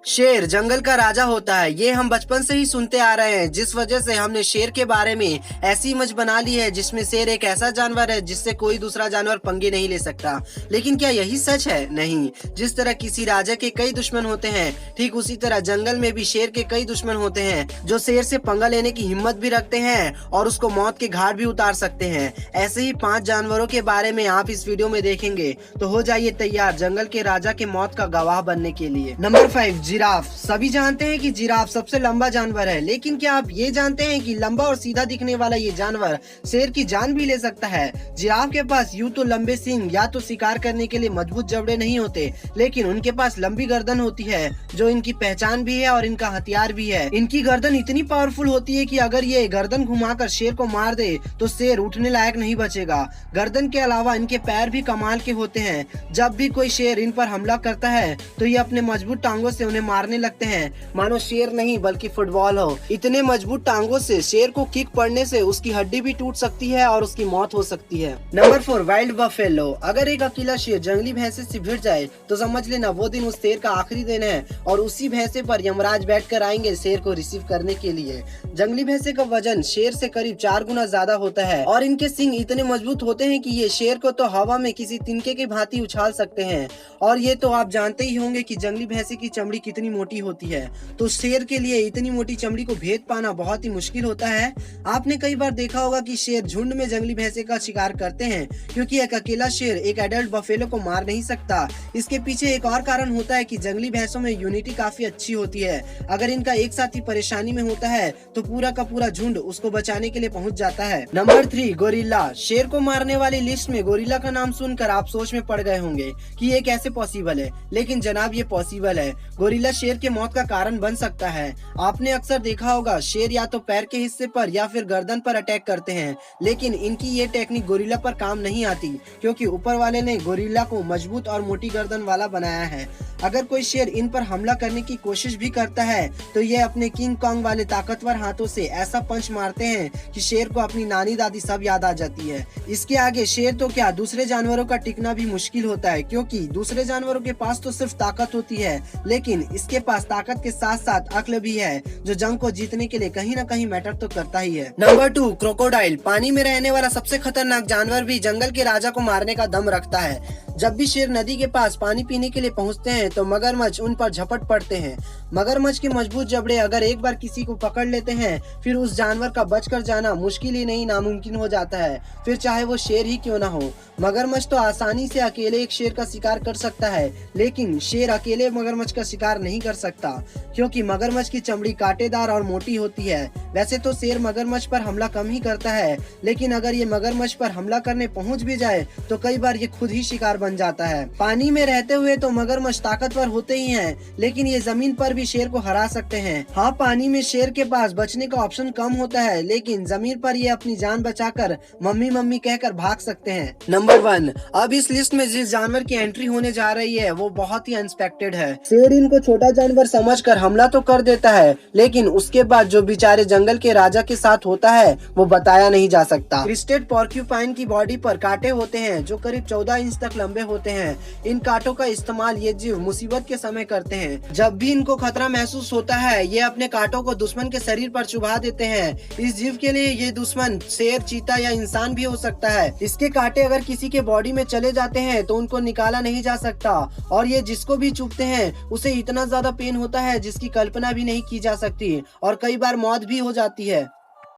शेर जंगल का राजा होता है, ये हम बचपन से ही सुनते आ रहे हैं, जिस वजह से हमने शेर के बारे में ऐसी इमेज बना ली है जिसमें शेर एक ऐसा जानवर है जिससे कोई दूसरा जानवर पंगे नहीं ले सकता। लेकिन क्या यही सच है? नहीं। जिस तरह किसी राजा के कई दुश्मन होते हैं, ठीक उसी तरह जंगल में भी शेर के कई दुश्मन होते हैं जो शेर से पंगा लेने की हिम्मत भी रखते हैं और उसको मौत के घाट भी उतार सकते हैं। ऐसे ही 5 जानवरों के बारे में आप इस वीडियो में देखेंगे, तो हो जाइए तैयार जंगल के राजा के मौत का गवाह बनने के लिए। Number 5, giraffe. सभी जानते हैं कि जिराफ सबसे लंबा जानवर है, लेकिन क्या आप ये जानते हैं कि लंबा और सीधा दिखने वाला ये जानवर शेर की जान भी ले सकता है? जिराफ के पास यूं तो लंबे सींग या तो शिकार करने के लिए मजबूत जबड़े नहीं होते, लेकिन उनके पास लंबी गर्दन होती है जो इनकी पहचान भी है और इनका हथियार भी है। इनकी गर्दन इतनी पावरफुल होती है कि अगर ये गर्दन घुमाकर शेर को मार दे तो शेर उठने लायक नहीं बचेगा। गर्दन के अलावा इनके पैर भी कमाल के होते हैं। जब भी कोई शेर इन पर हमला करता है तो ये अपने मजबूत टांगों से उन्हें मारने लगते हैं, मानो शेर नहीं बल्कि फुटबॉल हो। इतने मजबूत टांगों से शेर को किक पड़ने से उसकी हड्डी भी टूट सकती है और उसकी मौत हो सकती है। Number 4, wild buffalo. अगर एक अकेला शेर जंगली भैंसे से भिड़ जाए तो समझ लेना वो दिन उस शेर का आखिरी दिन है और उसी भैंसे पर यमराज बैठ कर आएंगे शेर को रिसीव करने के लिए। जंगली भैंसे का वजन शेर से करीब 4 गुना ज्यादा होता है और इनके सींग इतने मजबूत होते हैं कि ये शेर को तो हवा में किसी तिनके की भांति उछाल सकते हैं। और ये तो आप जानते ही होंगे कि जंगली भैंसे की चमड़ी कितनी मोटी होती है, तो शेर के लिए इतनी मोटी चमड़ी को भेद पाना बहुत ही मुश्किल होता है। आपने कई बार देखा होगा कि शेर झुंड में जंगली भैंसे का शिकार करते हैं, क्योंकि एक अकेला शेर एक एडल्ट बफेलो को मार नहीं सकता। इसके पीछे एक और कारण होता है कि जंगली भैंसों में यूनिटी काफी अच्छी होती है। अगर इनका एक साथी परेशानी में होता है तो पूरा का पूरा झुंड उसको बचाने के लिए पहुंच जाता है। Number 3, gorilla. शेर को मारने वाली लिस्ट में गोरिल्ला का नाम सुनकर आप सोच में पड़ गए होंगे कि ये कैसे पॉसिबल है, लेकिन जनाब ये पॉसिबल है। गोरिल्ला शेर के मौत का कारण बन सकता है। आपने अक्सर देखा होगा शेर या तो पैर के हिस्से पर या फिर गर्दन पर अटैक करते हैं, लेकिन इनकी ये टेक्निक गोरिल्ला पर काम नहीं आती, क्योंकि ऊपर वाले ने गोरिल्ला को मजबूत और मोटी गर्दन वाला बनाया है। अगर कोई शेर इन पर हमला करने की कोशिश भी करता है तो ये अपने किंग कॉन्ग वाले ताकतवर हाथों से ऐसा पंच मारते हैं कि शेर को अपनी नानी दादी सब याद आ जाती है। इसके आगे शेर तो क्या दूसरे जानवरों का टिकना भी मुश्किल होता है, क्योंकि दूसरे जानवरों के पास तो सिर्फ ताकत होती है, लेकिन इसके पास ताकत के साथ साथ अक्ल भी है, जो जंग को जीतने के लिए कहीं न कहीं मैटर तो करता ही है। Number 2, crocodile. पानी में रहने वाला सबसे खतरनाक जानवर भी जंगल के राजा को मारने का दम रखता है। जब भी शेर नदी के पास पानी पीने के लिए पहुंचते हैं तो मगरमच्छ उन पर झपट पड़ते हैं। मगरमच्छ के मजबूत जबड़े अगर एक बार किसी को पकड़ लेते हैं, फिर उस जानवर का बचकर जाना मुश्किल ही नहीं नामुमकिन हो जाता है, फिर चाहे वो शेर ही क्यों ना हो। मगरमच्छ तो आसानी से अकेले एक शेर का शिकार कर सकता है, लेकिन शेर अकेले मगरमच्छ का शिकार नहीं कर सकता, क्योंकि मगरमच्छ की चमड़ी कांटेदार और मोटी होती है। वैसे तो शेर मगरमच्छ पर हमला कम ही करता है, लेकिन अगर ये मगरमच्छ पर हमला करने पहुंच भी जाए तो कई बार ये खुद ही शिकार बन जाता है। पानी में रहते हुए तो मगरमच्छ ताकतवर होते ही हैं, लेकिन ये जमीन पर भी शेर को हरा सकते हैं। हाँ, पानी में शेर के पास बचने का ऑप्शन कम होता है, लेकिन जमीन पर ये अपनी जान बचाकर मम्मी मम्मी कहकर भाग सकते हैं। नंबर 1, अब इस लिस्ट में जिस जानवर की एंट्री होने जा रही है वो बहुत ही अनएक्सपेक्टेड है। शेर इनको छोटा जानवर समझकर हमला तो कर देता है, लेकिन उसके बाद जो बेचारे जंगल के राजा के साथ होता है वो बताया नहीं जा सकता। क्रिस्टेड पॉर्क्यूपाइन की बॉडी पर कांटे होते हैं जो करीब 14 इंच तक लंबे होते हैं। इन कांटों का इस्तेमाल ये जीव मुसीबत के समय करते हैं। जब भी इनको खतरा महसूस होता है ये अपने कांटों को दुश्मन के शरीर पर चुभा देते हैं। इस जीव के लिए ये दुश्मन शेर, चीता या इंसान भी हो सकता है। इसके कांटे अगर किसी के बॉडी में चले जाते हैं तो उनको निकाला नहीं जा सकता, और ये जिसको भी चुभते हैं उसे इतना ज्यादा पेन होता है जिसकी कल्पना भी नहीं की जा सकती, और कई बार मौत भी हो जाती है।